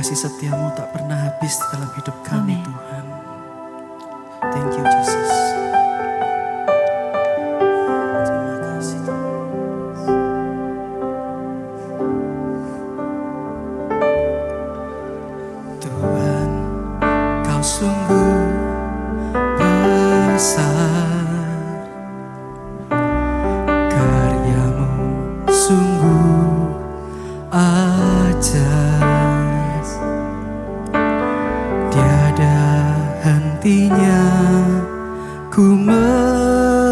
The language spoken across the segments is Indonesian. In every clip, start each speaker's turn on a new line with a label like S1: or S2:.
S1: kasih setiamu tak pernah habis dalam hidup kami. Amen. Tuhan. Thank you Jesus. Terima kasih Tuhan, kau sungguh besar, karyamu sungguh ajaib, tiada hentinya ku mengagumi,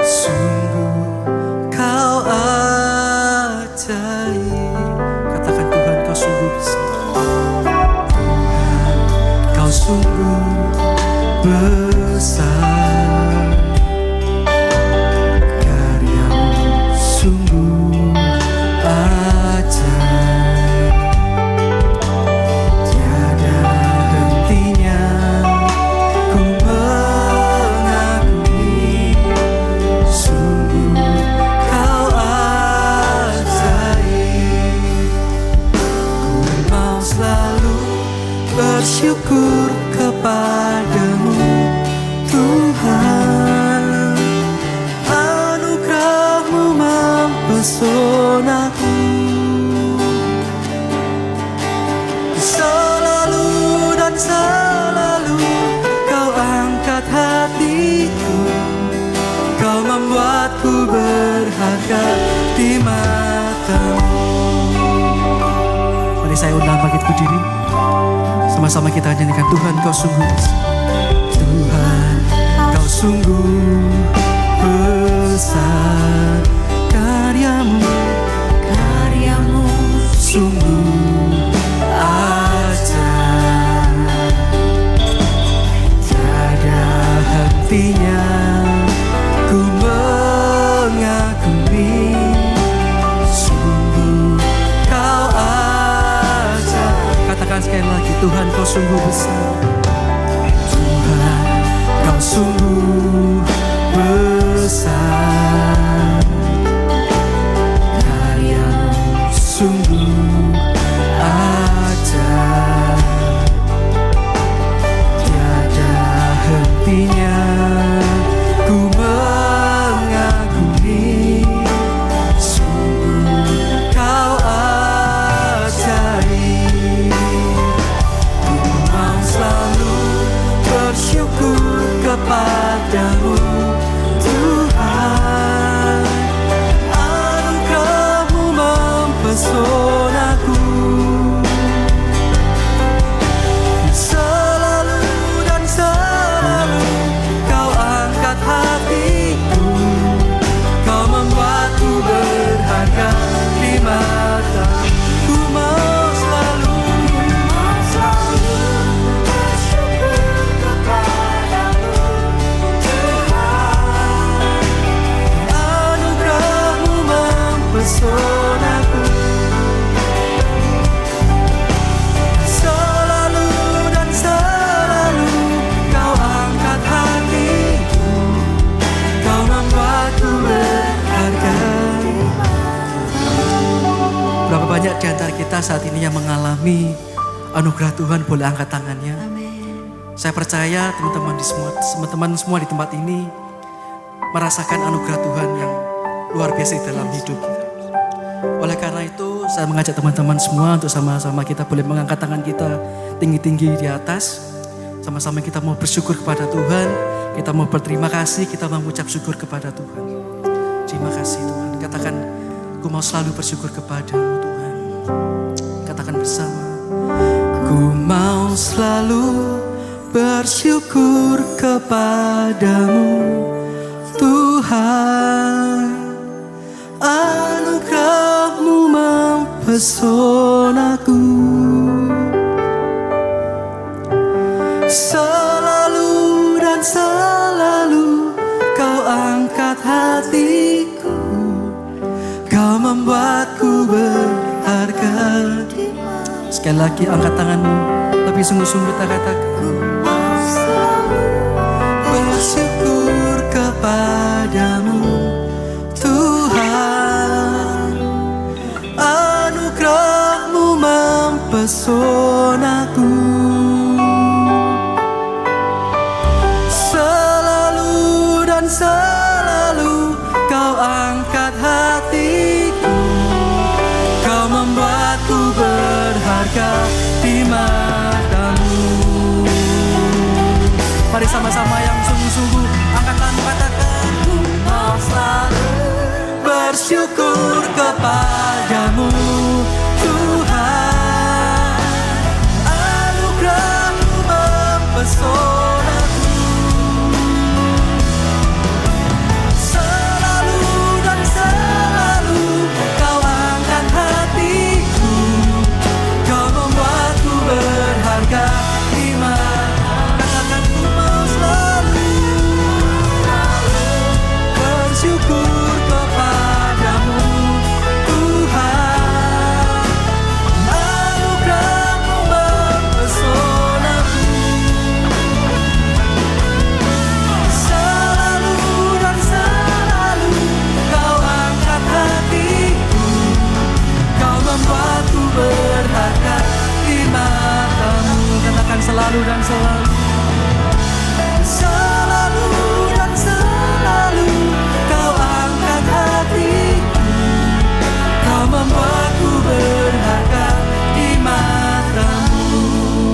S1: sungguh kau ajaib. Katakan Tuhan, kau sungguh besar. Tuhan, kau sungguh besar, karyamu sungguh ajaib, tiada hentinya ku mengagumi, sungguh kau ajaib. Ku mau selalu bersyukur kepadamu Tuhan, anugerahmu mempesonaku, selalu dan selalu kau angkat hatiku, kau membuatku berharga di matamu. Mari saya undang bangkit berdiri, sama-sama kita nyanyikan Tuhan kau sungguh besar. Tuhan kau sungguh besar, karyamu sungguh ajaib, tiada hentinya ku mengagumi, sungguh kau ajaib. Katakan sekali lagi, Tuhan kau sungguh besar. Tuhan kau sungguh besar, karyamu sungguh ajaib, tiada hentinya ku mengagumi, sungguh kau ajaib. Ku mau selalu bersyukur kepadamu Tuhan, anugerahmu mempesonaku, selalu dan selalu kau angkat hatiku, kau membuatku berharga di matamu. Ku mau selalu bersyukur kepadamu Tuhan, anugerahmu mempesonaku, selalu dan selalu kau angkat hatiku, kau membuatku berharga. Berapa banyak di antara kita saat ini yang mengalami anugerah Tuhan? Boleh angkat tangannya. Saya percaya teman-teman semua di tempat ini merasakan anugerah Tuhan yang luar biasa dalam hidup kita. Oleh karena itu saya mengajak teman-teman semua untuk sama-sama kita boleh mengangkat tangan kita tinggi-tinggi di atas. Sama-sama kita mau bersyukur kepada Tuhan, kita mau berterima kasih, kita mau mengucap syukur kepada Tuhan. Terima kasih Tuhan. Katakan, ku mau selalu bersyukur kepadamu Tuhan. Katakan bersama, ku mau selalu bersyukur kepadamu Tuhan, anugerahmu mempesonaku, selalu dan selalu kau angkat hatiku, kau membuatku berharga. Sekali lagi angkat tanganmu, lebih sungguh-sungguh kita katakan, bersyukur kepadamu Tuhan, anugerah mempesonaku. Selalu dan selalu kau angkat hatiku. Kau membuatku berharga di matamu. Mari sama-sama yang sungguh-sungguh angkatkan katakanku. Mau selalu bersyukur kepadamu Tuhan. Anugerah-Mu mempesonaku. Selalu dan selalu kau angkat hatiku. Kau membuatku berharga di mata. Katakanku mau selalu bersyukur kepadamu Tuhan. Anugerah-Mu mempesonaku. Selalu dan selalu kau angkat hatiku. Kau membuatku berharga di matamu. Katakan selalu dan selalu. Selalu dan selalu kau angkat hatiku. Kau membuatku berharga di matamu.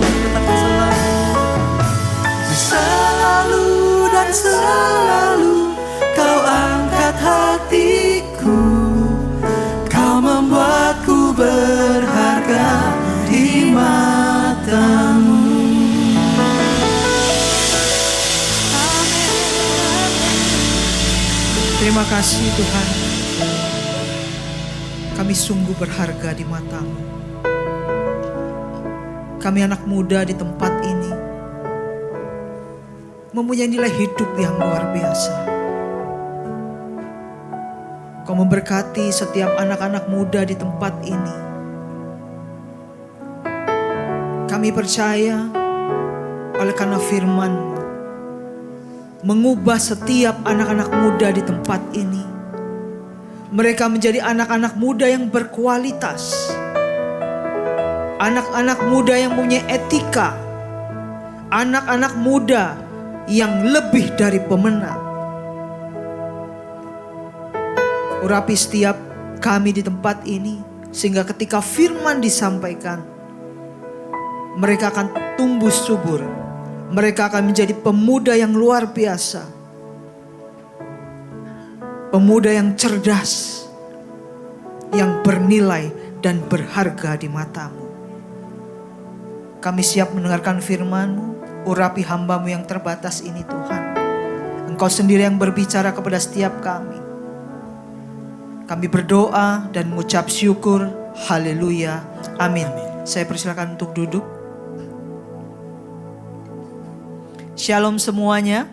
S1: Katakan selalu. Selalu dan selalu kau angkat hatiku. Kau membuatku berharga di matamu.
S2: Terima kasih Tuhan. Kami sungguh berharga di mata-Mu. Kami anak muda di tempat ini mempunyai nilai hidup yang luar biasa. Kau memberkati setiap anak-anak muda di tempat ini. Kami percaya oleh karena firman-Mu mengubah setiap anak-anak muda di tempat ini. Mereka menjadi anak-anak muda yang berkualitas. Anak-anak muda yang punya etika. Anak-anak muda yang lebih dari pemenang. Urapi setiap kami di tempat ini, sehingga ketika firman disampaikan, mereka akan tumbuh subur. Mereka akan menjadi pemuda yang luar biasa. Pemuda yang cerdas, yang bernilai dan berharga di mata-Mu. Kami siap mendengarkan firman-Mu. Urapi hamba-Mu yang terbatas ini Tuhan. Engkau sendiri yang berbicara kepada setiap kami. Kami berdoa dan mengucap syukur. Haleluya. Amin. Saya persilakan untuk duduk. Shalom semuanya.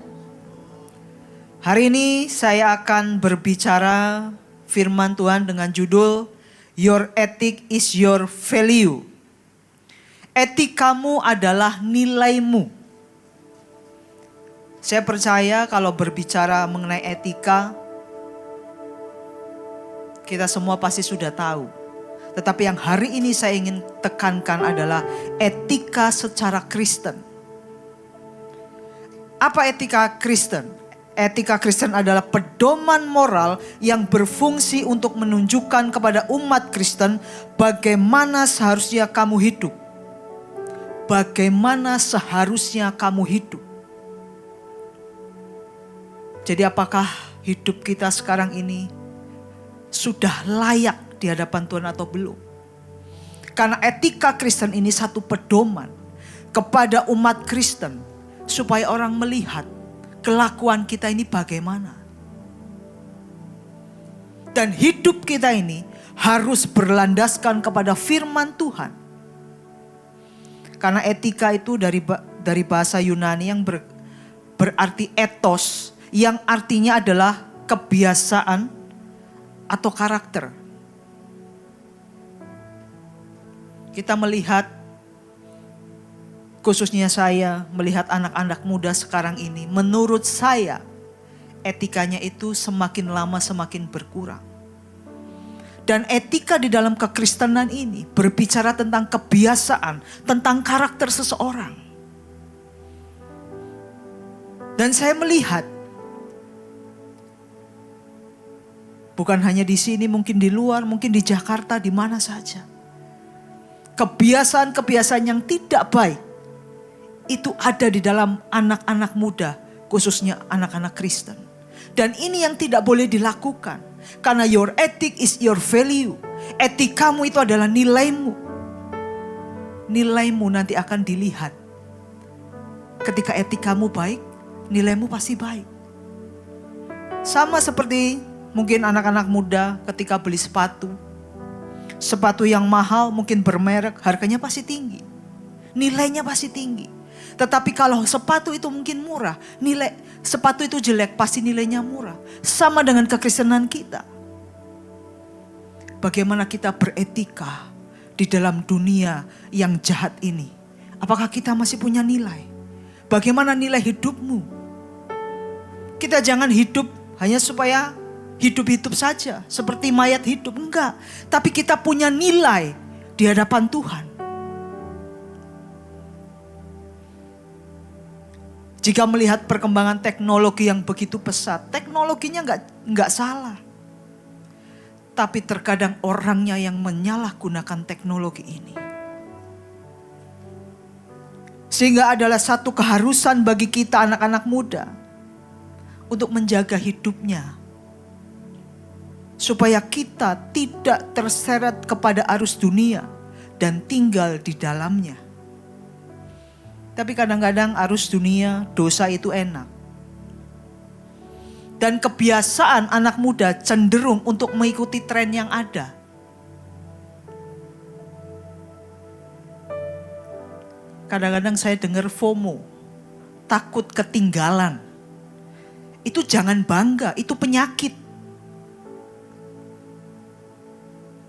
S2: Hari ini saya akan berbicara firman Tuhan dengan judul Your ethic is your value. Etikamu adalah nilaimu. Saya percaya kalau berbicara mengenai etika, kita semua pasti sudah tahu. Tetapi yang hari ini saya ingin tekankan adalah etika secara Kristen. Apa etika Kristen? Etika Kristen adalah pedoman moral yang berfungsi untuk menunjukkan kepada umat Kristen bagaimana seharusnya kamu hidup. Bagaimana seharusnya kamu hidup. Jadi apakah hidup kita sekarang ini sudah layak di hadapan Tuhan atau belum? Karena etika Kristen ini satu pedoman kepada umat Kristen supaya orang melihat kelakuan kita ini bagaimana. Dan hidup kita ini harus berlandaskan kepada firman Tuhan. Karena etika itu dari bahasa Yunani yang berarti ethos, yang artinya adalah kebiasaan atau karakter. Kita melihat, khususnya saya melihat anak-anak muda sekarang ini, menurut saya etikanya itu semakin lama semakin berkurang. Dan etika di dalam kekristenan ini berbicara tentang kebiasaan, tentang karakter seseorang. Dan saya melihat, bukan hanya di sini, mungkin di luar, mungkin di Jakarta, di mana saja. Kebiasaan-kebiasaan yang tidak baik itu ada di dalam anak-anak muda, khususnya anak-anak Kristen. Dan ini yang tidak boleh dilakukan. Karena your ethic is your value. Etikamu itu adalah nilaimu. Nilaimu nanti akan dilihat. Ketika etikamu baik, nilaimu pasti baik. Sama seperti mungkin anak-anak muda ketika beli sepatu. Sepatu yang mahal mungkin bermerek, harganya pasti tinggi. Nilainya pasti tinggi. Tetapi kalau sepatu itu mungkin murah, sepatu itu jelek, pasti nilainya murah. Sama dengan kekristenan kita. Bagaimana kita beretika di dalam dunia yang jahat ini? Apakah kita masih punya nilai? Bagaimana nilai hidupmu? Kita jangan hidup hanya supaya hidup-hidup saja, seperti mayat hidup. Enggak, tapi kita punya nilai di hadapan Tuhan. Jika melihat perkembangan teknologi yang begitu pesat, teknologinya enggak salah. Tapi terkadang orangnya yang menyalahgunakan teknologi ini. Sehingga adalah satu keharusan bagi kita anak-anak muda untuk menjaga hidupnya. Supaya kita tidak terseret kepada arus dunia dan tinggal di dalamnya. Tapi kadang-kadang arus dunia, dosa itu enak. Dan kebiasaan anak muda cenderung untuk mengikuti tren yang ada. Kadang-kadang saya dengar FOMO, takut ketinggalan. Itu jangan bangga, itu penyakit.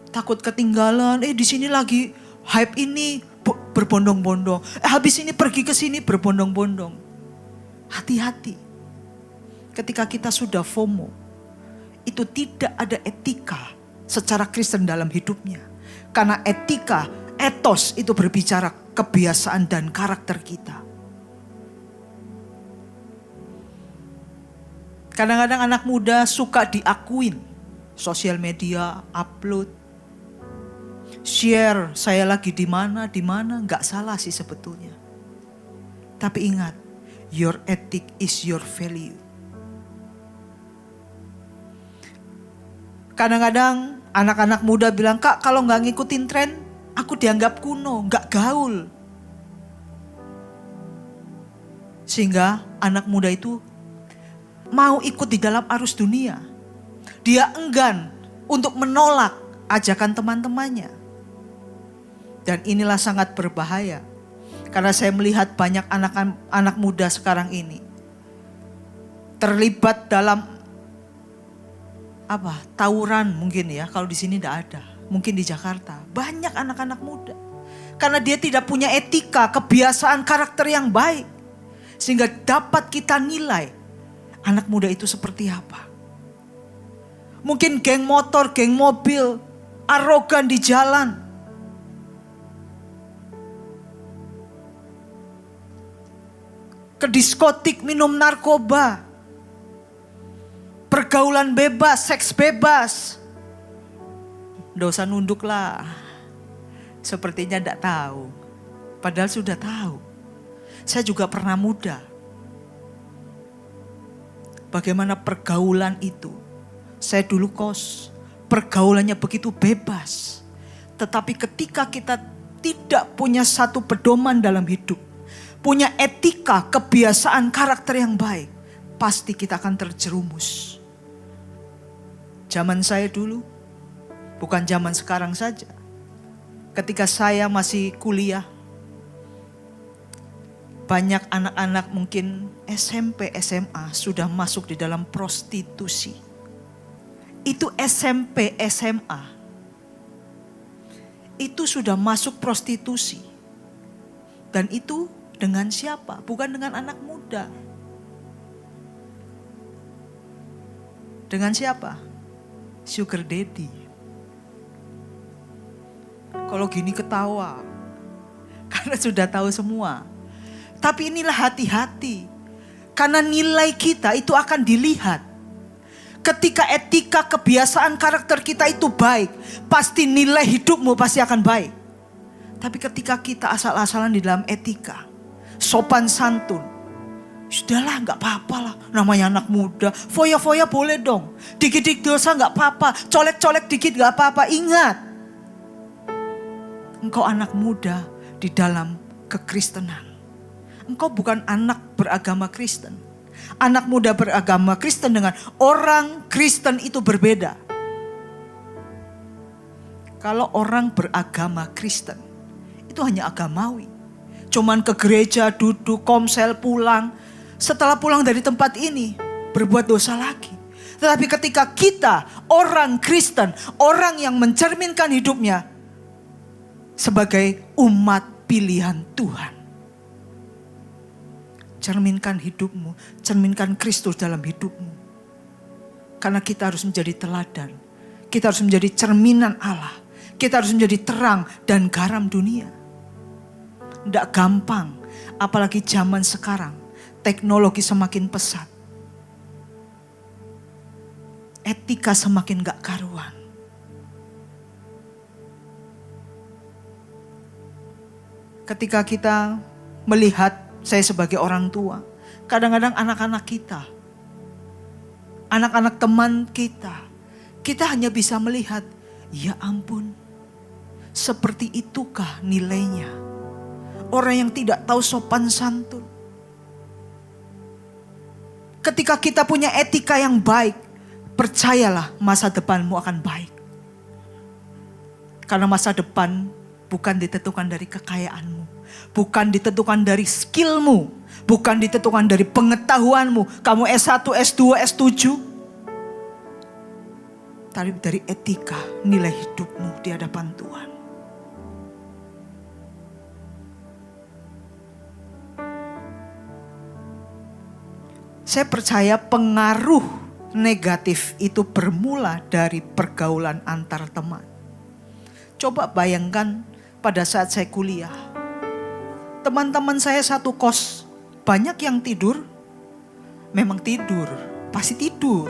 S2: Takut ketinggalan, di sini lagi hype ini berbondong-bondong. Habis ini pergi ke sini berbondong-bondong. Hati-hati. Ketika kita sudah FOMO, itu tidak ada etika secara Kristen dalam hidupnya. Karena etika, etos itu berbicara kebiasaan dan karakter kita. Kadang-kadang anak muda suka diakuin. Sosial media, upload, share, saya lagi di mana, nggak salah sih sebetulnya. Tapi ingat, your ethic is your value. Kadang-kadang anak-anak muda bilang, Kak kalau nggak ngikutin tren, aku dianggap kuno, nggak gaul. Sehingga anak muda itu mau ikut di dalam arus dunia. Dia enggan untuk menolak ajakan teman-temannya. Dan inilah sangat berbahaya. Karena saya melihat banyak anak muda sekarang ini terlibat dalam tawuran mungkin ya. Kalau di sini tidak ada. Mungkin di Jakarta. Banyak anak-anak muda. Karena dia tidak punya etika, kebiasaan, karakter yang baik. Sehingga dapat kita nilai anak muda itu seperti apa. Mungkin geng motor, geng mobil, arogan di jalan. Ke diskotik minum narkoba. Pergaulan bebas, seks bebas. Dosa nunduklah. Sepertinya tidak tahu. Padahal sudah tahu. Saya juga pernah muda. Bagaimana pergaulan itu. Saya dulu kos. Pergaulannya begitu bebas. Tetapi ketika kita tidak punya satu pedoman dalam hidup. Punya etika, kebiasaan, karakter yang baik. Pasti kita akan terjerumus. Zaman saya dulu, bukan zaman sekarang saja. Ketika saya masih kuliah, banyak anak-anak mungkin SMP, SMA sudah masuk di dalam prostitusi. Itu SMP, SMA. Itu sudah masuk prostitusi. Dan itu dengan siapa? Bukan dengan anak muda. Dengan siapa? Sugar daddy. Kalau gini ketawa. Karena sudah tahu semua. Tapi inilah hati-hati. Karena nilai kita itu akan dilihat. Ketika etika, kebiasaan, karakter kita itu baik, pasti nilai hidupmu pasti akan baik. Tapi ketika kita asal-asalan di dalam etika, sopan santun, sudahlah gak apa-apa lah, namanya anak muda, foya-foya boleh dong. Dikit-dikit dosa gak apa-apa, colek-colek dikit gak apa-apa. Ingat, engkau anak muda di dalam kekristenan. Engkau bukan anak beragama Kristen. Anak muda beragama Kristen dengan orang Kristen itu berbeda. Kalau orang beragama Kristen, itu hanya agamawi. Cuman ke gereja, duduk, komsel, pulang. Setelah pulang dari tempat ini, berbuat dosa lagi. Tetapi ketika kita, orang Kristen, orang yang mencerminkan hidupnya sebagai umat pilihan Tuhan. Cerminkan hidupmu, cerminkan Kristus dalam hidupmu. Karena kita harus menjadi teladan. Kita harus menjadi cerminan Allah. Kita harus menjadi terang dan garam dunia. Tidak gampang, apalagi zaman sekarang. Teknologi semakin pesat. Etika semakin gak karuan. Ketika kita melihat, saya sebagai orang tua, kadang-kadang anak-anak kita, anak-anak teman kita hanya bisa melihat, ya ampun, seperti itukah nilainya? Orang yang tidak tahu sopan santun. Ketika kita punya etika yang baik, percayalah masa depanmu akan baik. Karena masa depan bukan ditentukan dari kekayaanmu. Bukan ditentukan dari skillmu. Bukan ditentukan dari pengetahuanmu. Kamu S1, S2, S7. Tapi dari etika, nilai hidupmu di hadapan Tuhan. Saya percaya pengaruh negatif itu bermula dari pergaulan antar teman. Coba bayangkan pada saat saya kuliah. Teman-teman saya satu kos, banyak yang tidur. Memang tidur, pasti tidur.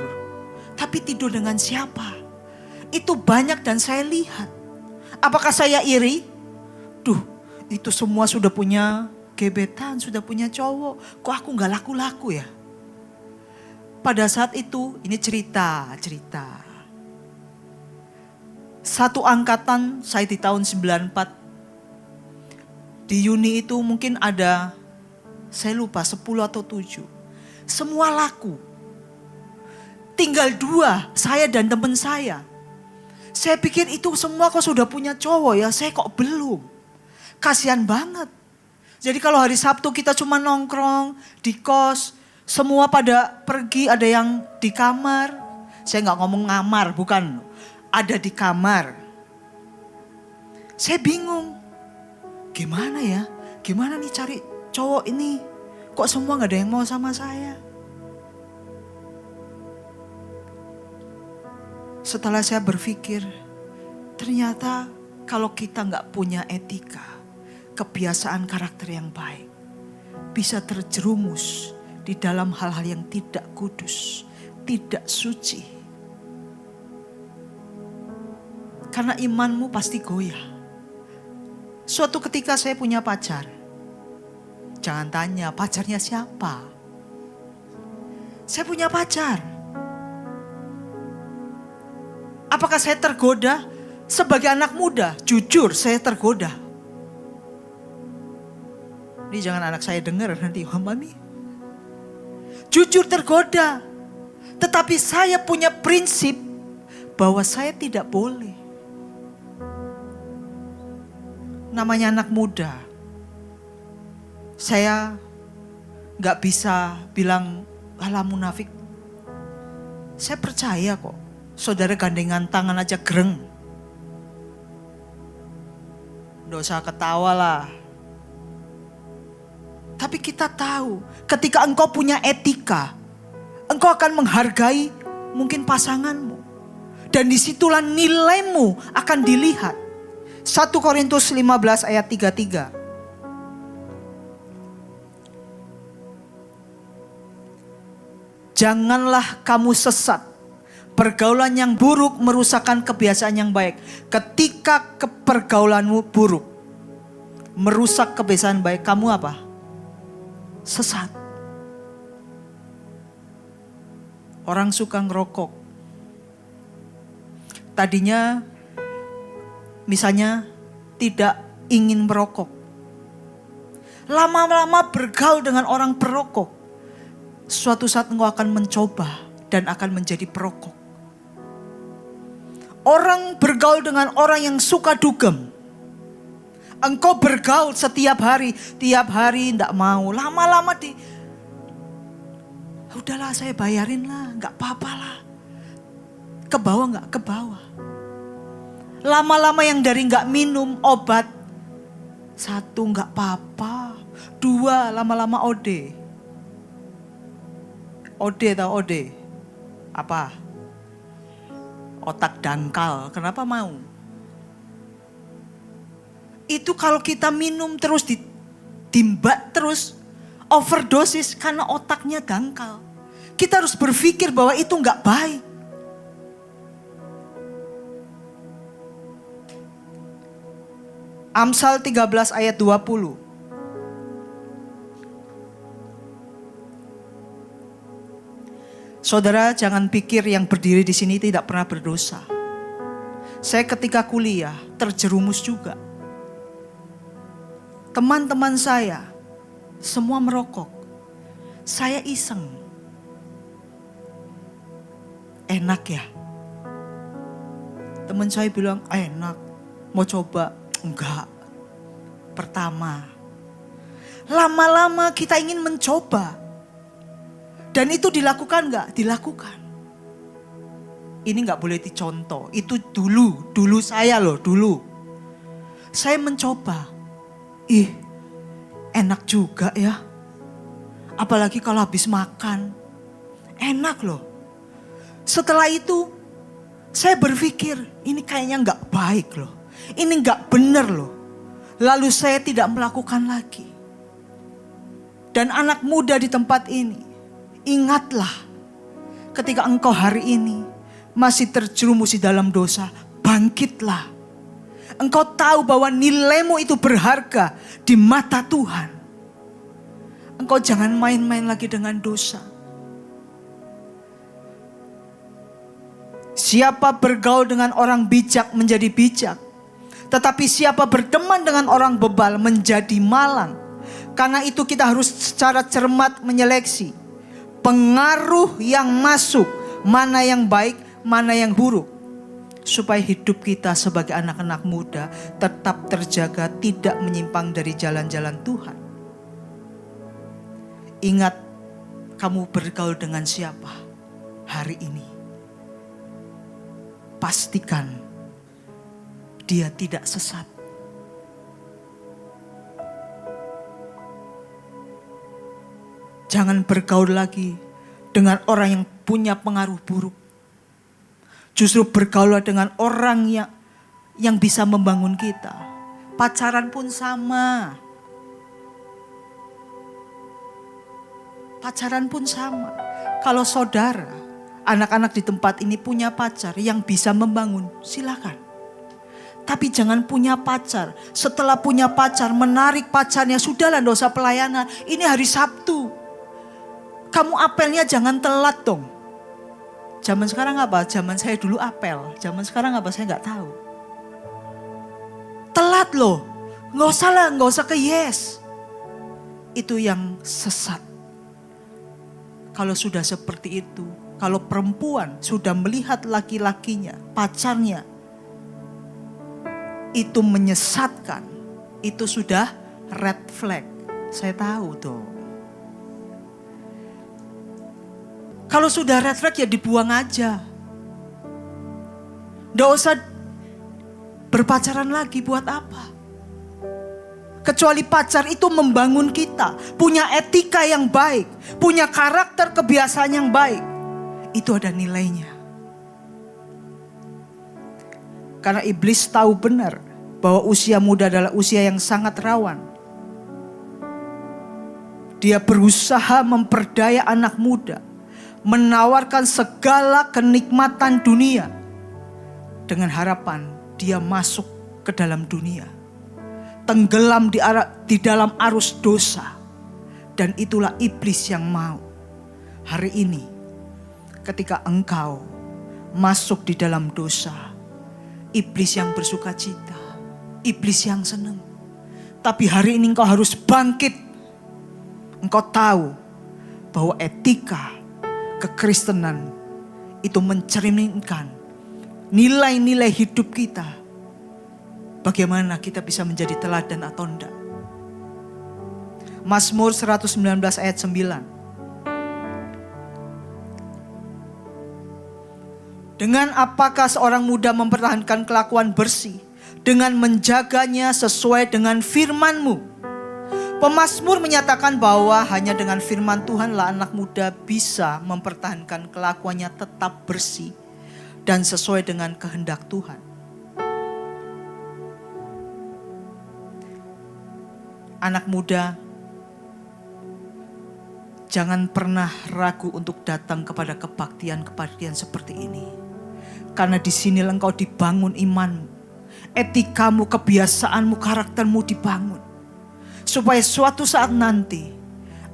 S2: Tapi tidur dengan siapa? Itu banyak dan saya lihat. Apakah saya iri? Duh, itu semua sudah punya gebetan, sudah punya cowok. Kok aku gak laku-laku ya? Pada saat itu, ini cerita. Satu angkatan saya di tahun 94. Di Juni itu mungkin ada, saya lupa 10 atau 7. Semua laku. Tinggal 2, saya dan teman saya. Saya pikir itu semua kok sudah punya cowok ya, saya kok belum. Kasihan banget. Jadi kalau hari Sabtu kita cuma nongkrong di kos, semua pada pergi, ada yang di kamar. Saya gak ngomong ngamar, bukan. Ada di kamar. Saya bingung. Gimana ya? Gimana nih cari cowok ini? Kok semua gak ada yang mau sama saya? Setelah saya berpikir, ternyata kalau kita gak punya etika, kebiasaan karakter yang baik, bisa terjerumus di dalam hal-hal yang tidak kudus, tidak suci. Karena imanmu pasti goyah. Suatu ketika saya punya pacar. Jangan tanya pacarnya siapa. Saya punya pacar. Apakah saya tergoda? Sebagai anak muda, jujur saya tergoda. Ini jangan anak saya dengar nanti, Mami. Jujur tergoda. Tetapi saya punya prinsip bahwa saya tidak boleh. Namanya anak muda. Saya gak bisa bilang alah munafik. Saya percaya kok. Saudara gandengan tangan aja gereng. Nggak usah ketawa lah. Tapi kita tahu ketika engkau punya etika, engkau akan menghargai mungkin pasanganmu. Dan disitulah nilaimu akan dilihat. 1 Korintus 15 ayat 33. Janganlah kamu sesat. Pergaulan yang buruk merusakkan kebiasaan yang baik. Ketika pergaulanmu buruk, merusak kebiasaan baik, kamu apa? Sesat. Orang suka ngerokok. Tadinya misalnya tidak ingin merokok. Lama-lama bergaul dengan orang perokok. Suatu saat engkau akan mencoba dan akan menjadi perokok. Orang bergaul dengan orang yang suka dugem. Engkau bergaul setiap hari, tiap hari tidak mau. Lama-lama udahlah saya bayarin lah, nggak apa-apa lah. Ke bawah nggak? Ke bawah. Lama-lama yang dari nggak minum obat, 1 nggak apa-apa, 2 lama-lama OD. OD tau OD? Apa? Otak dangkal. Kenapa mau? Itu kalau kita minum terus ditimba terus overdosis karena otaknya dangkal. Kita harus berpikir bahwa itu nggak baik. Amsal 13 ayat 20. Saudara, jangan pikir yang berdiri di sini tidak pernah berdosa. Saya ketika kuliah terjerumus juga. Teman-teman saya semua merokok. Saya iseng. Enak ya? Teman saya bilang, enak. Mau coba? Enggak. Pertama. Lama-lama kita ingin mencoba. Dan itu dilakukan enggak? Dilakukan. Ini enggak boleh dicontoh. Itu dulu saya loh, dulu. Saya mencoba. Enak juga ya. Apalagi kalau habis makan. Enak loh. Setelah itu saya berpikir ini kayaknya enggak baik loh. Ini enggak benar loh. Lalu saya tidak melakukan lagi. Dan anak muda di tempat ini, ingatlah ketika engkau hari ini masih terjerumus di dalam dosa, bangkitlah. Engkau tahu bahwa nilaimu itu berharga di mata Tuhan. Engkau jangan main-main lagi dengan dosa. Siapa bergaul dengan orang bijak menjadi bijak. Tetapi siapa berteman dengan orang bebal menjadi malang. Karena itu kita harus secara cermat menyeleksi pengaruh yang masuk, mana yang baik, mana yang buruk. Supaya hidup kita sebagai anak-anak muda tetap terjaga, tidak menyimpang dari jalan-jalan Tuhan. Ingat, kamu bergaul dengan siapa hari ini. Pastikan dia tidak sesat. Jangan bergaul lagi dengan orang yang punya pengaruh buruk. Justru bergaul dengan orang yang bisa membangun kita. Pacaran pun sama. Pacaran pun sama. Kalau saudara, anak-anak di tempat ini punya pacar yang bisa membangun, silakan. Tapi jangan punya pacar. Setelah punya pacar, menarik pacarnya, sudahlah dosa pelayanan. Ini hari Sabtu. Kamu apelnya jangan telat dong. Zaman sekarang apa? Zaman saya dulu apel. Zaman sekarang apa? Saya nggak tahu. Telat loh. Nggak usah lah, nggak usah ke yes. Itu yang sesat. Kalau sudah seperti itu, kalau perempuan sudah melihat laki-lakinya, pacarnya, itu menyesatkan, itu sudah red flag. Saya tahu tuh. Kalau sudah red flag ya dibuang aja. Nggak usah berpacaran lagi, buat apa? Kecuali pacar itu membangun kita, punya etika yang baik, punya karakter kebiasaan yang baik. Itu ada nilainya. Karena iblis tahu benar bahwa usia muda adalah usia yang sangat rawan. Dia berusaha memperdaya anak muda, menawarkan segala kenikmatan dunia dengan harapan dia masuk ke dalam dunia, tenggelam di dalam arus dosa. Dan itulah iblis yang mau. Hari ini ketika engkau masuk di dalam dosa, iblis yang bersuka cita, iblis yang senang. Tapi hari ini engkau harus bangkit. Engkau tahu bahwa etika kekristenan itu mencerminkan nilai-nilai hidup kita. Bagaimana kita bisa menjadi teladan atau enggak. Mazmur 119 ayat 9. Dengan apakah seorang muda mempertahankan kelakuan bersih? Dengan menjaganya sesuai dengan firman-Mu. Pemazmur menyatakan bahwa hanya dengan firman Tuhanlah anak muda bisa mempertahankan kelakuannya tetap bersih dan sesuai dengan kehendak Tuhan. Anak muda, jangan pernah ragu untuk datang kepada kebaktian-kebaktian seperti ini. Karena di sini engkau dibangun imanmu, etikamu, kebiasaanmu, karaktermu dibangun. Supaya suatu saat nanti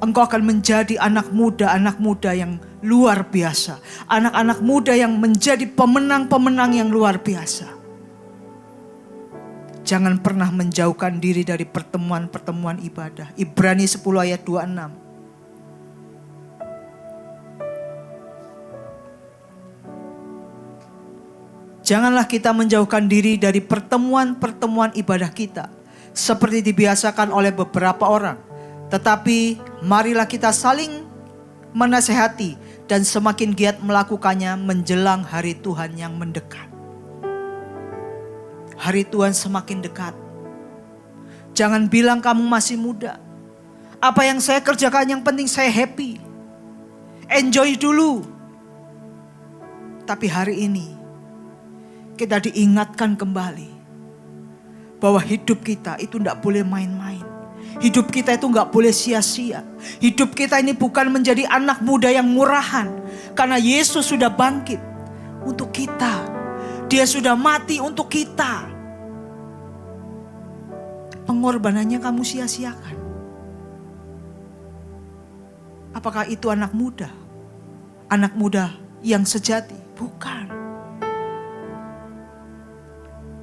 S2: engkau akan menjadi anak muda yang luar biasa. Anak-anak muda yang menjadi pemenang-pemenang yang luar biasa. Jangan pernah menjauhkan diri dari pertemuan-pertemuan ibadah. Ibrani 10 ayat 26. Janganlah kita menjauhkan diri dari pertemuan-pertemuan ibadah kita, seperti dibiasakan oleh beberapa orang. Tetapi marilah kita saling menasehati dan semakin giat melakukannya menjelang hari Tuhan yang mendekat. Hari Tuhan semakin dekat. Jangan bilang kamu masih muda. Apa yang saya kerjakan yang penting saya happy. Enjoy dulu. Tapi hari ini kita diingatkan kembali bahwa hidup kita itu tidak boleh main-main. Hidup kita itu tidak boleh sia-sia. Hidup kita ini bukan menjadi anak muda yang murahan. Karena Yesus sudah bangkit untuk kita. Dia sudah mati untuk kita. Pengorbanannya kamu sia-siakan. Apakah itu anak muda? Anak muda yang sejati? Bukan.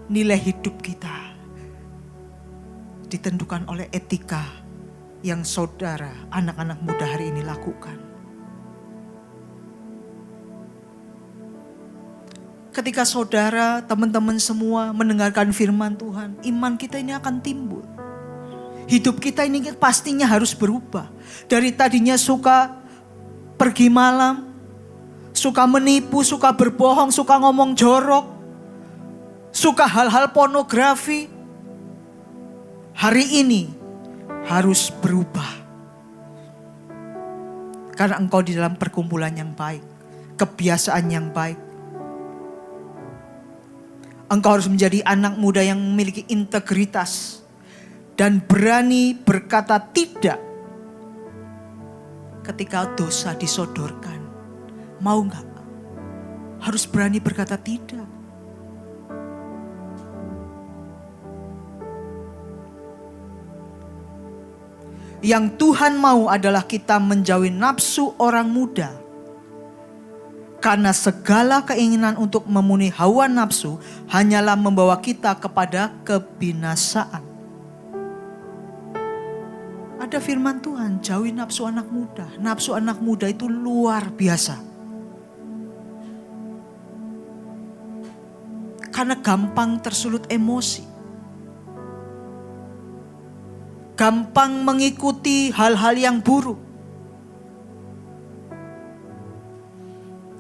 S2: Nilai hidup kita ditentukan oleh etika yang saudara, anak-anak muda hari ini lakukan. Ketika saudara, teman-teman semua mendengarkan firman Tuhan, iman kita ini akan timbul. Hidup kita ini pastinya harus berubah. Dari tadinya suka pergi malam, suka menipu, suka berbohong, suka ngomong jorok, suka hal-hal pornografi, hari ini harus berubah. Karena engkau di dalam perkumpulan yang baik, kebiasaan yang baik. Engkau harus menjadi anak muda yang memiliki integritas dan berani berkata tidak ketika dosa disodorkan. Mau enggak? Harus berani berkata tidak. Yang Tuhan mau adalah kita menjauhi nafsu orang muda. Karena segala keinginan untuk memenuhi hawa nafsu hanyalah membawa kita kepada kebinasaan. Ada firman Tuhan, jauhi nafsu anak muda. Nafsu anak muda itu luar biasa. Karena gampang tersulut emosi. Gampang mengikuti hal-hal yang buruk.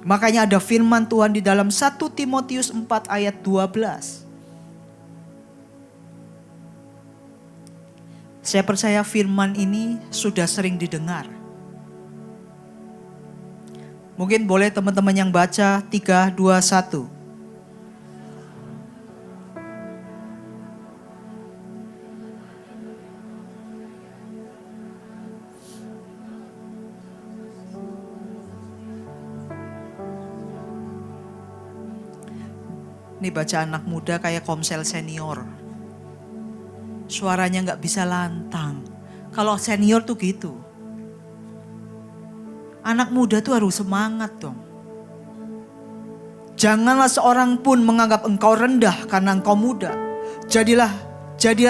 S2: Makanya ada firman Tuhan di dalam 1 Timotius 4 ayat 12. Saya percaya firman ini sudah sering didengar. Mungkin boleh teman-teman yang baca 3, 2, 1. Ini baca anak muda kayak Komsel senior. Suaranya nggak bisa lantang. Kalau senior tuh gitu. Anak muda tuh harus semangat dong. Janganlah seorang pun menganggap engkau rendah karena engkau muda. Jadilah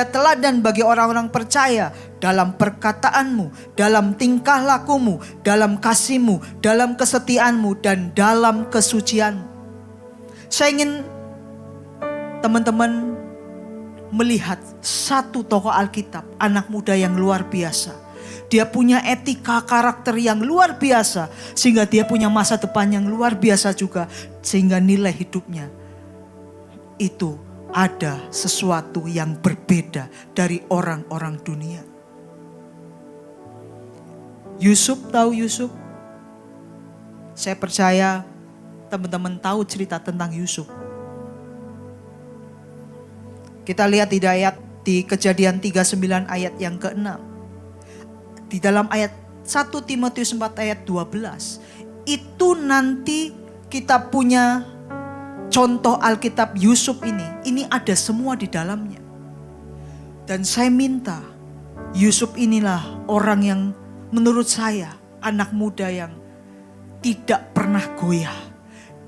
S2: teladan bagi orang-orang percaya dalam perkataanmu, dalam tingkah lakumu, dalam kasihmu, dalam kesetiaanmu, dan dalam kesucianmu. Saya ingin teman-teman melihat satu tokoh Alkitab, anak muda yang luar biasa. Dia punya etika karakter yang luar biasa. Sehingga dia punya masa depan yang luar biasa juga. Sehingga nilai hidupnya itu ada sesuatu yang berbeda dari orang-orang dunia. Yusuf, tahu Yusuf? Saya percaya teman-teman tahu cerita tentang Yusuf. Kita lihat di Kejadian 39 ayat yang ke-6. Di dalam ayat 1 Timotius 4 ayat 12. Itu nanti kita punya contoh Alkitab Yusuf ini. Ini ada semua di dalamnya. Dan saya minta Yusuf inilah orang yang menurut saya anak muda yang tidak pernah goyah.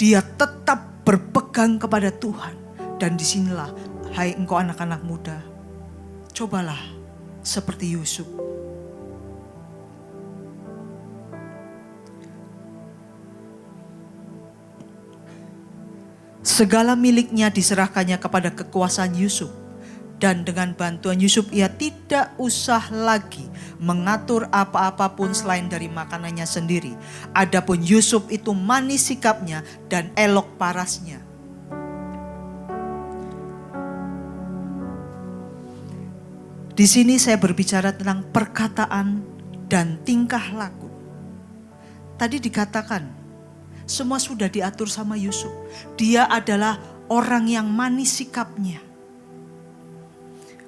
S2: Dia tetap berpegang kepada Tuhan. Dan disinilah, hai engkau anak-anak muda, cobalah seperti Yusuf. Segala miliknya diserahkannya kepada kekuasaan Yusuf. Dan dengan bantuan Yusuf ia tidak usah lagi mengatur apa-apapun selain dari makanannya sendiri. Adapun Yusuf itu manis sikapnya dan elok parasnya. Di sini saya berbicara tentang perkataan dan tingkah laku. Tadi dikatakan semua sudah diatur sama Yusuf. Dia adalah orang yang manis sikapnya.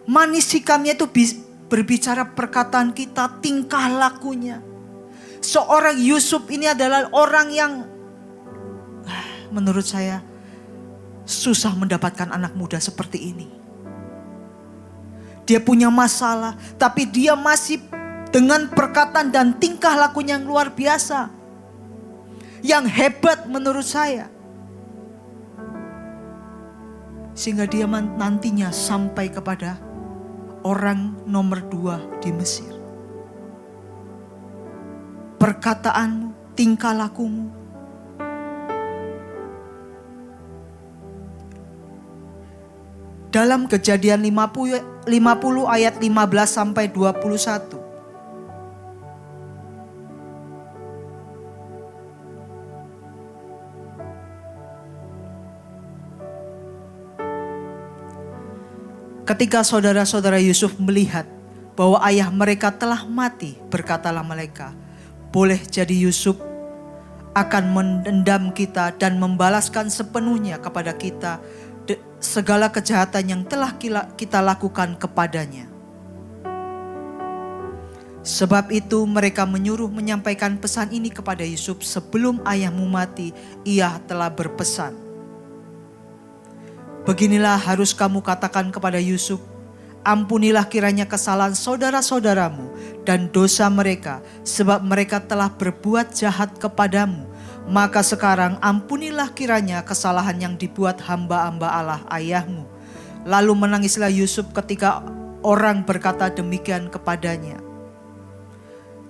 S2: Manis sikapnya itu berbicara perkataan kita, tingkah lakunya. Seorang Yusuf ini adalah orang yang menurut saya susah mendapatkan anak muda seperti ini. Dia punya masalah, tapi dia masih dengan perkataan dan tingkah lakunya yang luar biasa. Yang hebat menurut saya. Sehingga dia nantinya sampai kepada orang nomor 2 di Mesir. Perkataanmu, tingkah lakumu. Dalam Kejadian 50 ayat 15 sampai 21. Ketika saudara-saudara Yusuf melihat bahwa ayah mereka telah mati, berkatalah mereka, boleh jadi Yusuf akan mendendam kita dan membalaskan sepenuhnya kepada kita segala kejahatan yang telah kita lakukan kepadanya. Sebab itu mereka menyuruh menyampaikan pesan ini kepada Yusuf sebelum ayahmu mati, ia telah berpesan. Beginilah harus kamu katakan kepada Yusuf, ampunilah kiranya kesalahan saudara-saudaramu dan dosa mereka, sebab mereka telah berbuat jahat kepadamu. Maka sekarang ampunilah kiranya kesalahan yang dibuat hamba-hamba Allah ayahmu. Lalu menangislah Yusuf ketika orang berkata demikian kepadanya.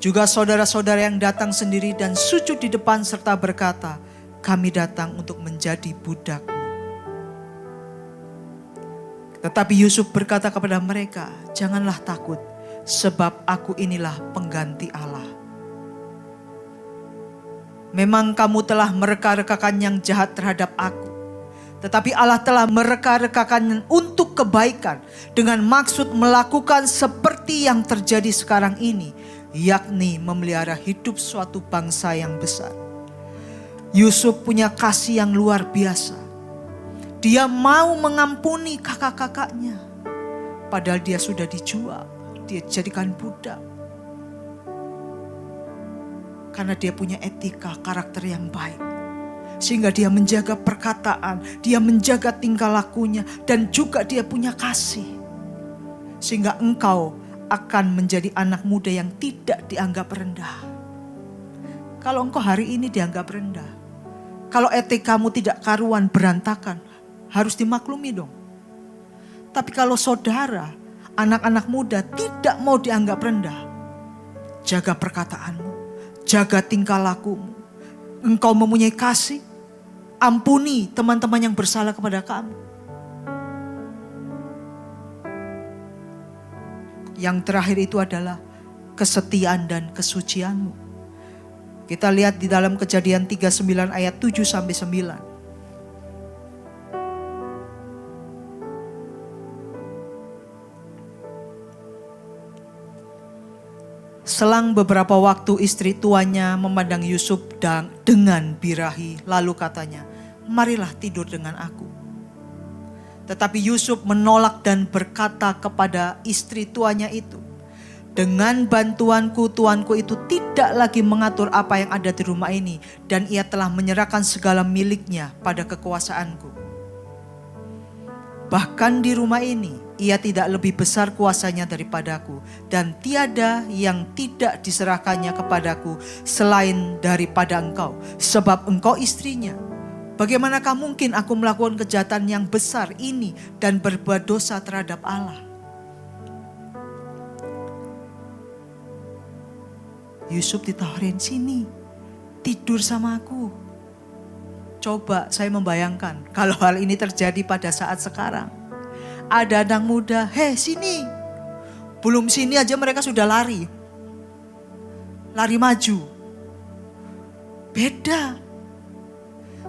S2: Juga saudara-saudara yang datang sendiri dan sujud di depan serta berkata, kami datang untuk menjadi budak. Tetapi Yusuf berkata kepada mereka, janganlah takut, sebab aku inilah pengganti Allah. Memang kamu telah mereka-rekakan yang jahat terhadap aku, tetapi Allah telah mereka-rekakan untuk kebaikan, dengan maksud melakukan seperti yang terjadi sekarang ini, yakni memelihara hidup suatu bangsa yang besar. Yusuf punya kasih yang luar biasa. Dia mau mengampuni kakak-kakaknya. Padahal dia sudah dijual. Dia dijadikan budak. Karena dia punya etika karakter yang baik. Sehingga dia menjaga perkataan, dia menjaga tingkah lakunya, dan juga dia punya kasih. Sehingga engkau akan menjadi anak muda yang tidak dianggap rendah. Kalau engkau hari ini dianggap rendah, kalau etikamu tidak karuan, berantakan, harus dimaklumi dong. Tapi kalau saudara, anak-anak muda tidak mau dianggap rendah, jaga perkataanmu, jaga tingkah lakumu. Engkau mempunyai kasih, ampuni teman-teman yang bersalah kepada kamu. Yang terakhir itu adalah kesetiaan dan kesucianmu. Kita lihat di dalam Kejadian 39 ayat 7 sampai 9. Selang beberapa waktu istri tuanya memandang Yusuf dengan birahi, lalu katanya, marilah tidur dengan aku. Tetapi Yusuf menolak dan berkata kepada istri tuanya itu, dengan bantuanku tuanku itu tidak lagi mengatur apa yang ada di rumah ini, dan ia telah menyerahkan segala miliknya pada kekuasaanku. Bahkan di rumah ini ia tidak lebih besar kuasanya daripadaku, dan tiada yang tidak diserahkannya kepadaku selain daripada engkau, sebab engkau istrinya. Bagaimanakah mungkin aku melakukan kejahatan yang besar ini dan berbuat dosa terhadap Allah? Yusuf ditawarin, sini tidur sama aku. Coba saya membayangkan kalau hal ini terjadi pada saat sekarang. Ada anak muda, hei sini. Belum sini aja mereka sudah lari. Lari maju. Beda.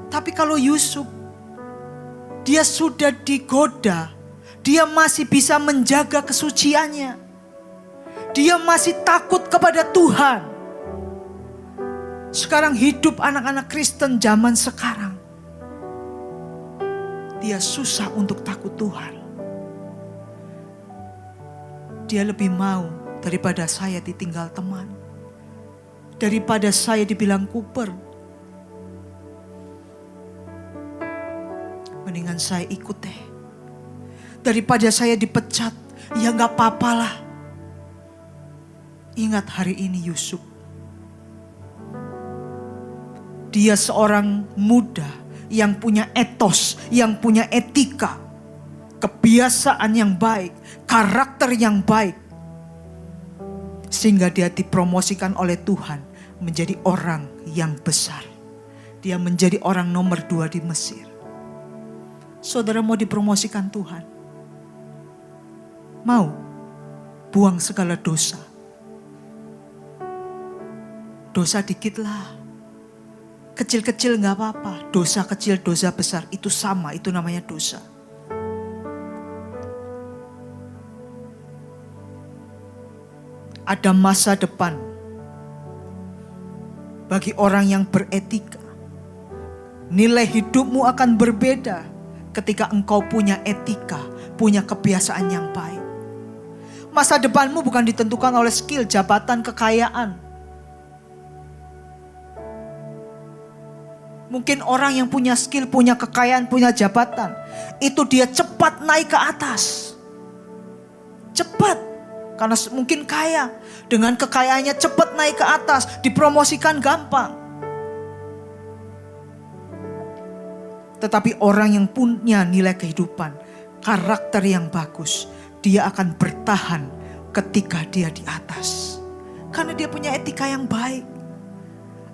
S2: Tapi kalau Yusuf, dia sudah digoda. Dia masih bisa menjaga kesuciannya. Dia masih takut kepada Tuhan. Sekarang hidup anak-anak Kristen zaman sekarang, dia susah untuk takut Tuhan. Dia lebih mau daripada saya ditinggal teman, daripada saya dibilang kuper. Mendingan saya ikut deh. Daripada saya dipecat, ya gak apa-apalah. Ingat hari ini Yusuf. Dia seorang muda yang punya etos, yang punya etika, kebiasaan yang baik, karakter yang baik. Sehingga dia dipromosikan oleh Tuhan menjadi orang yang besar. Dia menjadi orang nomor 2 di Mesir. Saudara mau dipromosikan Tuhan? Mau? Buang segala dosa. Dosa dikit lah. Kecil-kecil gak apa-apa. Dosa kecil, dosa besar itu sama. Itu namanya dosa. Ada masa depan bagi orang yang beretika. Nilai hidupmu akan berbeda ketika engkau punya etika, punya kebiasaan yang baik. Masa depanmu bukan ditentukan oleh skill, jabatan, kekayaan. Mungkin orang yang punya skill, punya kekayaan, punya jabatan, itu dia cepat naik ke atas. Cepat, karena mungkin kaya. Dengan kekayaannya cepat naik ke atas, dipromosikan gampang. Tetapi orang yang punya nilai kehidupan, karakter yang bagus, dia akan bertahan ketika dia di atas. Karena dia punya etika yang baik.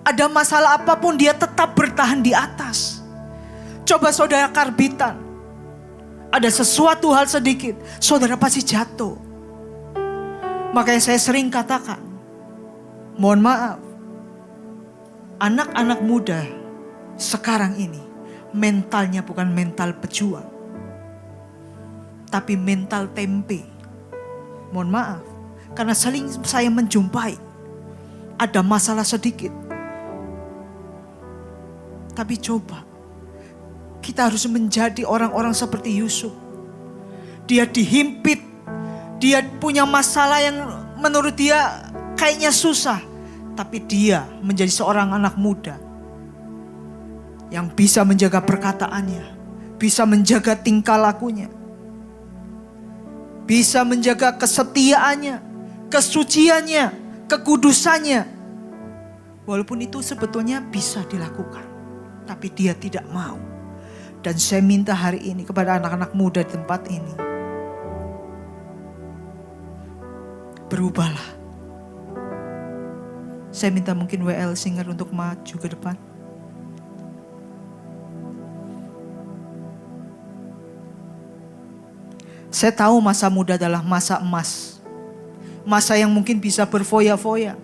S2: Ada masalah apapun dia tetap bertahan di atas. Coba saudara karbitan. Ada sesuatu hal sedikit, saudara pasti jatuh. Makanya saya sering katakan, mohon maaf, anak-anak muda sekarang ini mentalnya bukan mental pejuang, tapi mental tempe. Mohon maaf, karena sering saya menjumpai ada masalah sedikit. Tapi coba, kita harus menjadi orang-orang seperti Yusuf. Dia dihimpit, dia punya masalah yang menurut dia kayaknya susah. Tapi dia menjadi seorang anak muda yang bisa menjaga perkataannya, bisa menjaga tingkah lakunya, bisa menjaga kesetiaannya, kesuciannya, kekudusannya. Walaupun itu sebetulnya bisa dilakukan, tapi dia tidak mau. Dan saya minta hari ini kepada anak-anak muda di tempat ini, berubahlah. Saya minta mungkin WL Singer untuk maju ke depan. Saya tahu masa muda adalah masa emas. Masa yang mungkin bisa berfoya-foya.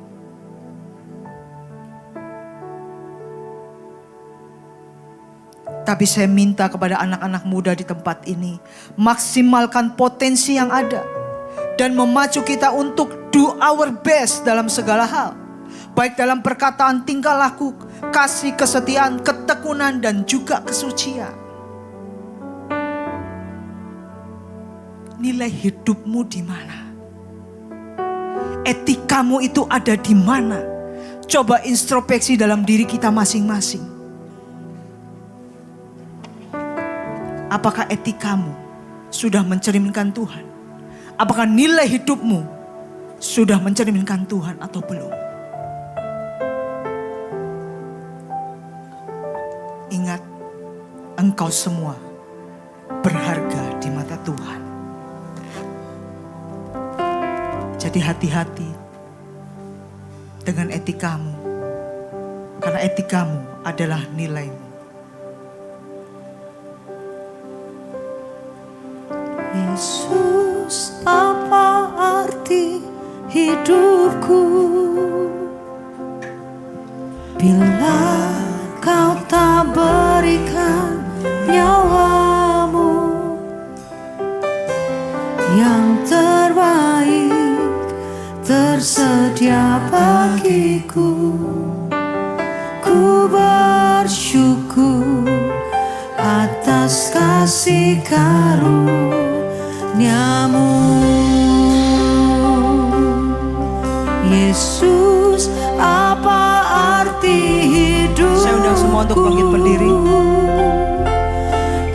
S2: Tapi saya minta kepada anak-anak muda di tempat ini, maksimalkan potensi yang ada. Dan memacu kita untuk do our best dalam segala hal. Baik dalam perkataan, tingkah laku, kasih, kesetiaan, ketekunan, dan juga kesucian. Nilai hidupmu di mana? Etikamu itu ada di mana? Coba introspeksi dalam diri kita masing-masing. Apakah etikamu sudah mencerminkan Tuhan? Apakah nilai hidupmu sudah mencerminkan Tuhan atau belum? Ingat, engkau semua berharga di mata Tuhan. Jadi hati-hati dengan etikamu, karena etikamu adalah nilaimu.
S3: Yesus, apa arti hidupku bila kau tak berikan nyawamu yang terbaik tersedia bagiku. Ku bersyukur atas kasih karunia-Mu, Yesus. Apa arti hidupku?
S2: Saya undang semua untuk bangkit berdiri.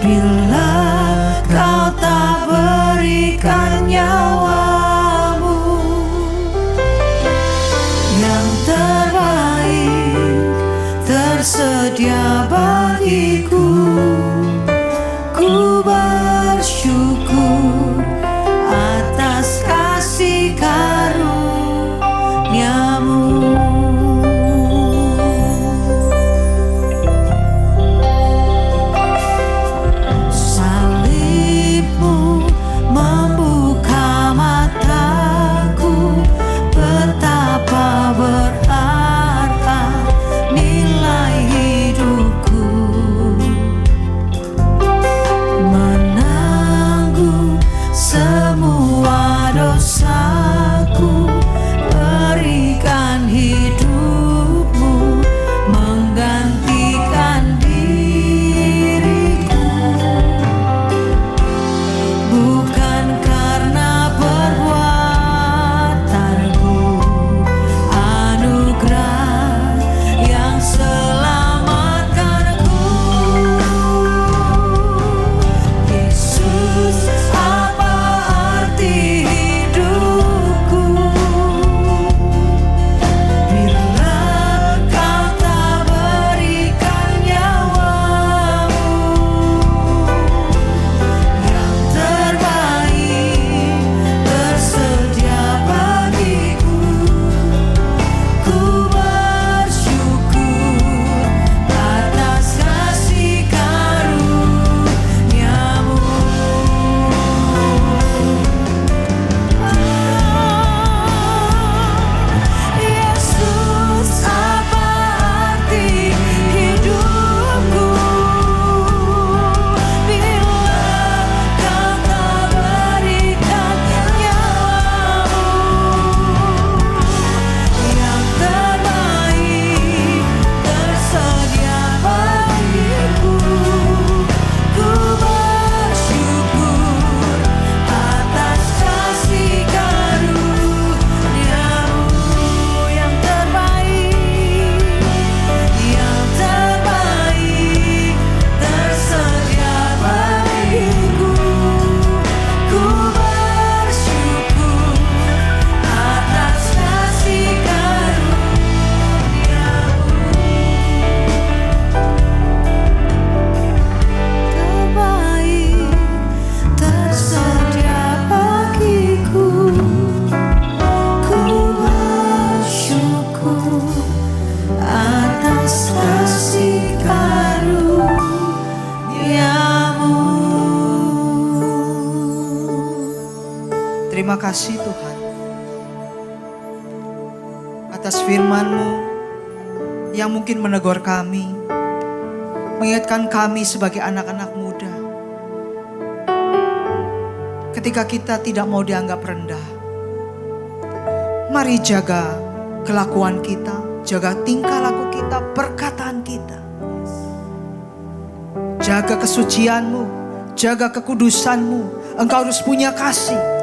S3: Bila kau tak berikan nyawamu yang terbaik tersedia bagiku. Ku bersyukur atas kasih karunia-Mu. Salib-Mu membuka mataku, betapa berharga nilai hidupku.
S2: Terima kasih Tuhan atas firman-Mu yang mungkin menegur kami, mengingatkan kami sebagai anak-anak muda. Ketika kita tidak mau dianggap rendah, mari jaga kelakuan kita, jaga tingkah laku kita, perkataan kita. Jaga kesucian-Mu, jaga kekudusan-Mu. Engkau harus punya kasih.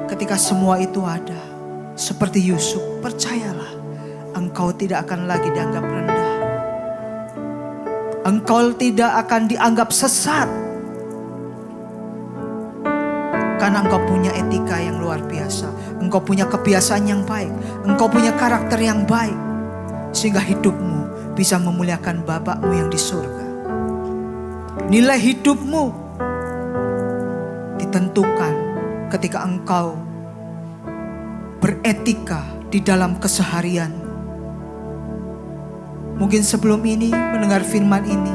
S2: Ketika semua itu ada, seperti Yusuf, percayalah, engkau tidak akan lagi dianggap rendah. Engkau tidak akan dianggap sesat. Karena engkau punya etika yang luar biasa. Engkau punya kebiasaan yang baik. Engkau punya karakter yang baik. Sehingga hidupmu bisa memuliakan Bapakmu yang di surga. Nilai hidupmu ditentukan ketika engkau beretika di dalam keseharian. Mungkin sebelum ini mendengar firman ini,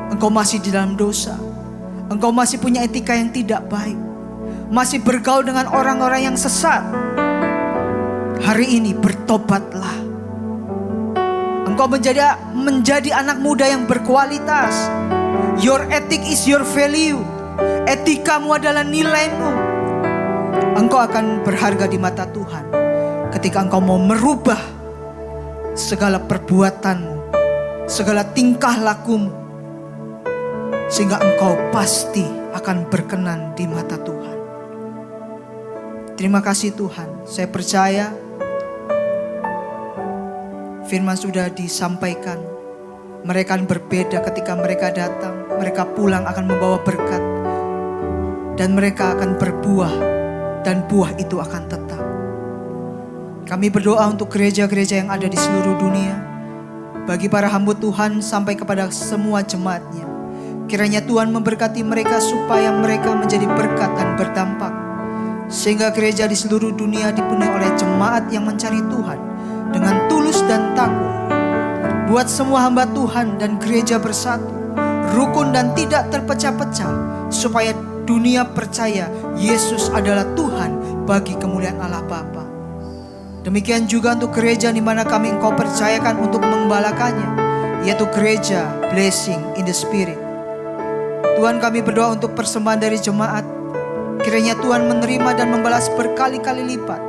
S2: engkau masih di dalam dosa. Engkau masih punya etika yang tidak baik. Masih bergaul dengan orang-orang yang sesat. Hari ini bertobatlah. Engkau menjadi anak muda yang berkualitas. Your ethic is your value. Etikamu adalah nilaimu. Engkau akan berharga di mata Tuhan ketika engkau mau merubah segala perbuatanmu, segala tingkah lakumu, sehingga engkau pasti akan berkenan di mata Tuhan. Terima kasih Tuhan. Saya percaya firman sudah disampaikan. Mereka akan berbeda ketika mereka datang. Mereka pulang akan membawa berkat. Dan mereka akan berbuah. Dan buah itu akan tetap. Kami berdoa untuk gereja-gereja yang ada di seluruh dunia. Bagi para hamba Tuhan sampai kepada semua jemaatnya. Kiranya Tuhan memberkati mereka supaya mereka menjadi berkat dan berdampak. Sehingga gereja di seluruh dunia dipenuhi oleh jemaat yang mencari Tuhan dengan tulus dan takut. Buat semua hamba Tuhan dan gereja bersatu, rukun dan tidak terpecah-pecah, supaya dunia percaya Yesus adalah Tuhan bagi kemuliaan Allah Bapa. Demikian juga untuk gereja di mana kami Engkau percayakan untuk mengembalakannya, yaitu gereja Blessing in the Spirit. Tuhan, kami berdoa untuk persembahan dari jemaat. Kiranya Tuhan menerima dan membalas berkali-kali lipat.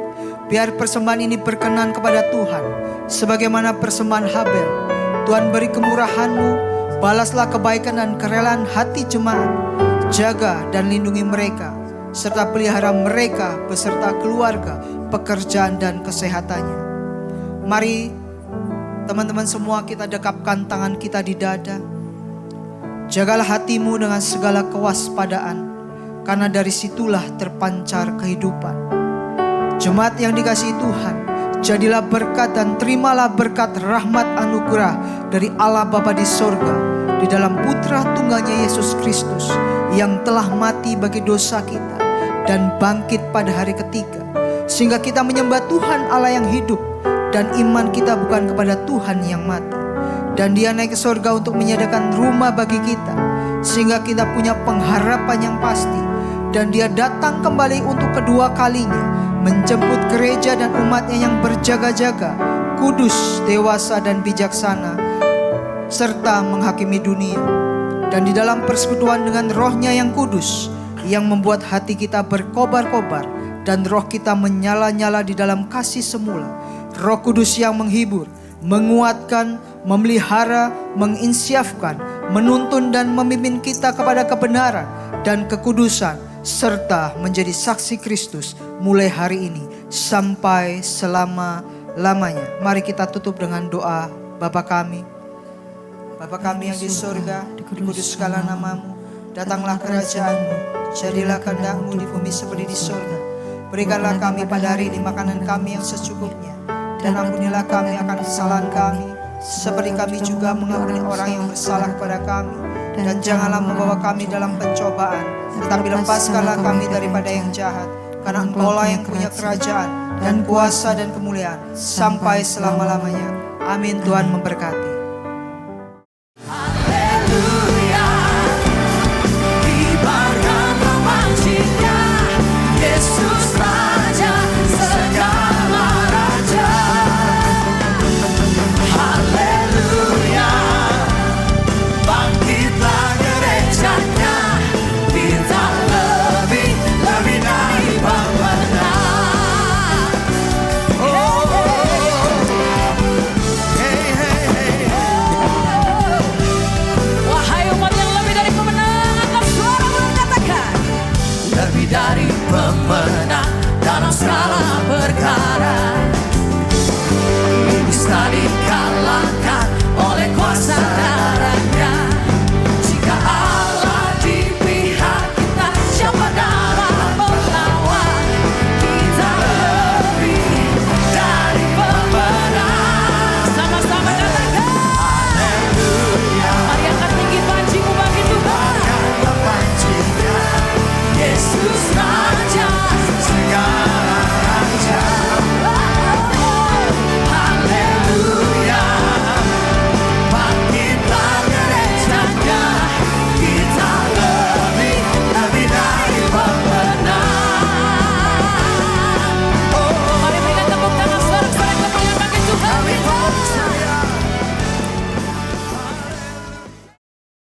S2: Biar persembahan ini berkenan kepada Tuhan, sebagaimana persembahan Habel. Tuhan, beri kemurahan-Mu, balaslah kebaikan dan kerelaan hati jemaat. Jaga dan lindungi mereka, serta pelihara mereka beserta keluarga, pekerjaan dan kesehatannya. Mari teman-teman semua kita dekapkan tangan kita di dada. Jagalah hatimu dengan segala kewaspadaan, karena dari situlah terpancar kehidupan. Jemaat yang dikasihi Tuhan, jadilah berkat dan terimalah berkat rahmat anugerah dari Allah Bapa di sorga, di dalam Putra Tunggalnya Yesus Kristus, yang telah mati bagi dosa kita dan bangkit pada hari ketiga, sehingga kita menyembah Tuhan Allah yang hidup, dan iman kita bukan kepada Tuhan yang mati. Dan Dia naik ke sorga untuk menyediakan rumah bagi kita, sehingga kita punya pengharapan yang pasti. Dan Dia datang kembali untuk kedua kalinya, menjemput gereja dan umatnya yang berjaga-jaga, kudus, dewasa dan bijaksana, serta menghakimi dunia. Dan di dalam persekutuan dengan Roh-Nya yang kudus, yang membuat hati kita berkobar-kobar dan roh kita menyala-nyala di dalam kasih semula. Roh Kudus yang menghibur, menguatkan, memelihara, menginsyafkan, menuntun dan memimpin kita kepada kebenaran dan kekudusan, serta menjadi saksi Kristus mulai hari ini sampai selama-lamanya. Mari kita tutup dengan doa. Bapa kami, Bapa kami yang di surga, dikuduskanlah nama-Mu, datanglah kerajaan-Mu, jadilah kehendak-Mu di bumi seperti di surga. Berikanlah kami pada hari ini makanan kami yang secukupnya, dan ampunilah kami akan kesalahan kami, seperti kami juga mengampuni orang yang bersalah kepada kami. Dan janganlah membawa kami dalam pencobaan, tetapi lepaskanlah kami daripada yang jahat. Karena Engkau-lah yang punya kerajaan dan kuasa dan kemuliaan sampai selama-lamanya. Amin. Tuhan memberkati.